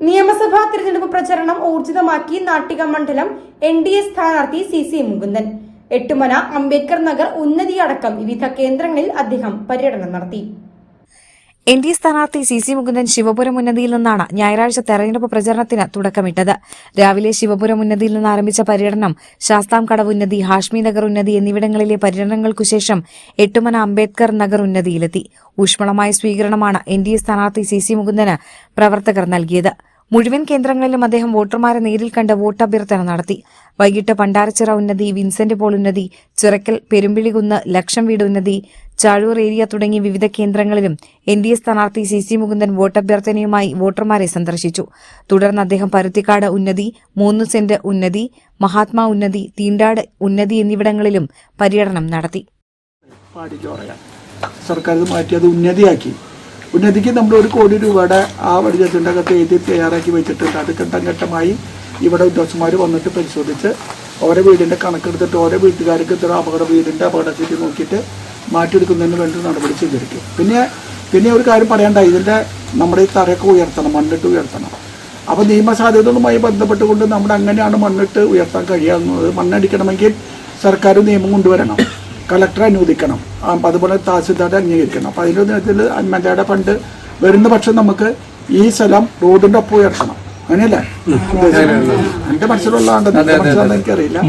നിയമസഭാ തിരഞ്ഞെടുപ്പ് പ്രചരണം ഊർജിതമാക്കി നാട്ടിക മണ്ഡലം NDA സ്ഥാനാർത്ഥി CC മുകുന്ദൻ. എട്ടുമന, അംബേദ്കർ നഗർ, ഉന്നതി അടക്കം വിവിധ കേന്ദ്രങ്ങളിൽ അദ്ദേഹം പര്യടനം നടത്തി. NDA സ്ഥാനാർത്ഥി CC മുകുന്ദൻ ശിവപുരം ഉന്നതിയിൽ നിന്നാണ് ഞായറാഴ്ച തെരഞ്ഞെടുപ്പ് പ്രചരണത്തിന് തുടക്കമിട്ടത്. രാവിലെ ശിവപുരം ഉന്നതിയിൽ നിന്ന് ആരംഭിച്ച പര്യടനം ശാസ്താംകടവ് ഉന്നതി, ഹാഷ്മി നഗർ ഉന്നതി എന്നിവിടങ്ങളിലെ പര്യടനങ്ങൾക്കുശേഷം എട്ടുമന, അംബേദ്കർ നഗർ ഉന്നതിയിലെത്തി. ഊഷ്മളമായ സ്വീകരണമാണ് NDA സ്ഥാനാർത്ഥി CC മുകുന്ദന് പ്രവർത്തകർ നൽകിയത്. മുഴുവൻ കേന്ദ്രങ്ങളിലും അദ്ദേഹം വോട്ടർമാരെ നേരിൽ കണ്ട് വോട്ട് അഭ്യർത്ഥന നടത്തി. വൈകിട്ട് പണ്ടാരച്ചിറ ഉന്നതി, വിൻസെന്റ് പോൾ ഉന്നതി, ചിറക്കൽ, പെരുമ്പിളികുന്ന്, ലക്ഷം വീട് ഉന്നതി, ചാഴൂർ ഏരിയ തുടങ്ങിയ വിവിധ കേന്ദ്രങ്ങളിലും NDA സ്ഥാനാർത്ഥി CC മുകുന്ദൻ വോട്ടഭ്യർത്ഥനയുമായി വോട്ടർമാരെ സന്ദർശിച്ചു. തുടർന്ന് അദ്ദേഹം പരുത്തിക്കാട് ഉന്നതി, 3 സെന്റ് ഉന്നതി, മഹാത്മാ ഉന്നതി, തീണ്ടാട് ഉന്നതി എന്നിവിടങ്ങളിലും പര്യടനം നടത്തി. സർക്കാർ മാറ്റിയത് ഉന്നതിയാക്കി. ഉന്നതിക്ക് നമ്മൾ 1 കോടി രൂപയുടെ ആ ബഡ്ജറ്റിൻ്റെ അകത്ത് എഴുതി തയ്യാറാക്കി വെച്ചിട്ടുണ്ട്. അത് ഘട്ടം ഘട്ടമായി ഇവിടെ ഉദ്യോഗസ്ഥന്മാർ വന്നിട്ട് പരിശോധിച്ച് ഓരോ വീടിൻ്റെ കണക്കെടുത്തിട്ട് ഓരോ വീട്ടുകാർക്ക് ഇത്ര വീടിൻ്റെ അപകടസ്ഥിതി നോക്കിയിട്ട് മാറ്റിയെടുക്കുന്നതിന് വേണ്ടി നടപടി സ്വീകരിക്കും. പിന്നെ ഒരു കാര്യം പറയേണ്ട, ഇതിൻ്റെ നമ്മുടെ ഈ തറയൊക്കെ ഉയർത്തണം, മണ്ണിട്ട് ഉയർത്തണം. അപ്പോൾ നിയമസാധ്യതകളുമായി ബന്ധപ്പെട്ടുകൊണ്ട് നമ്മുടെ അങ്ങനെയാണ് മണ്ണിട്ട് ഉയർത്താൻ കഴിയാവുന്നത്. മണ്ണടിക്കണമെങ്കിൽ സർക്കാർ നിയമം കൊണ്ടുവരണം, കളക്ടർ അനുവദിക്കണം, അതുപോലെ തഹസിൽദാർ അംഗീകരിക്കണം. അപ്പോൾ അതിൻ്റെ നേരത്തിൽ അന്മജയുടെ ഫണ്ട് വരുന്ന പക്ഷം നമുക്ക് ഈ സ്ഥലം റോഡിൻ്റെ ഒപ്പം ഉയർത്തണം. അങ്ങനെയല്ലേ എൻ്റെ മനസ്സിലുള്ളതാണ്ട്, എൻ്റെ മനസ്സിലാണെന്ന് എനിക്കറിയില്ല.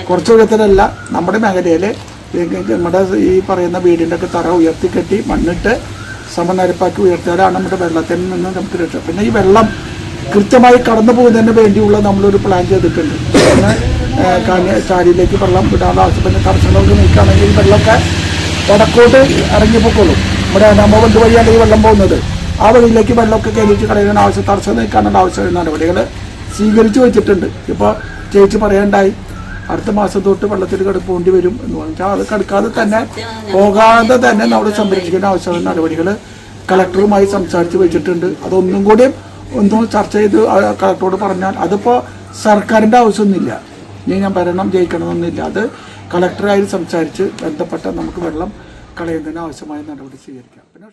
കുറച്ച് ഉയർത്തലല്ല, നമ്മുടെ മേഖലയിൽ നമ്മുടെ ഈ പറയുന്ന വീടിൻ്റെ ഒക്കെ തറ ഉയർത്തിക്കെട്ടി മണ്ണിട്ട് സമനിരപ്പാക്കി ഉയർത്തിയാലാണ് നമ്മുടെ വെള്ളത്തിൽ നിന്ന് നമുക്ക് രക്ഷ. പിന്നെ ഈ വെള്ളം കൃത്യമായി കടന്നു പോകുന്നതിന് വേണ്ടിയുള്ള നമ്മളൊരു പ്ലാൻ ചെയ്തിട്ടുണ്ട്. ചാലിയിലേക്ക് വെള്ളം വിടാനുള്ള ആവശ്യത്തിന് തടസ്സങ്ങളൊക്കെ നീക്കുകയാണെങ്കിൽ വെള്ളമൊക്കെ വടക്കോട്ട് ഇറങ്ങിപ്പോക്കോളും. നമ്മുടെ നമ്മബന്ധ വഴിയാണ് ഈ വെള്ളം പോകുന്നത്. ആ വഴിയിലേക്ക് വെള്ളമൊക്കെ കേന്ദ്രീകരിച്ച് കളയാൻ തടസ്സം നീക്കാനുള്ള ആവശ്യമായ നടപടികൾ സ്വീകരിച്ചു വെച്ചിട്ടുണ്ട്. ഇപ്പോൾ ചേച്ചി പറയേണ്ടായി, അടുത്ത മാസം തൊട്ട് വെള്ളത്തിൽ കിടക്കേണ്ടി വരും എന്ന് പറഞ്ഞാൽ അത് കിടക്കാതെ തന്നെ പോകാതെ തന്നെ നമ്മൾ സംരക്ഷിക്കേണ്ട ആവശ്യമായ നടപടികൾ കളക്ടറുമായി സംസാരിച്ച് വെച്ചിട്ടുണ്ട്. അതൊന്നും കൂടി ചർച്ച ചെയ്ത് കളക്ടറോട് പറഞ്ഞാൽ അതിപ്പോൾ സർക്കാരിൻ്റെ ആവശ്യമൊന്നുമില്ല. ഇനി ഞാൻ ഭരണം ജയിക്കണമെന്നൊന്നുമില്ല. അത് കളക്ടറായി സംസാരിച്ച് ബന്ധപ്പെട്ട നമുക്ക് വെള്ളം കളയുന്നതിന് ആവശ്യമായ നടപടി സ്വീകരിക്കാം. പിന്നെ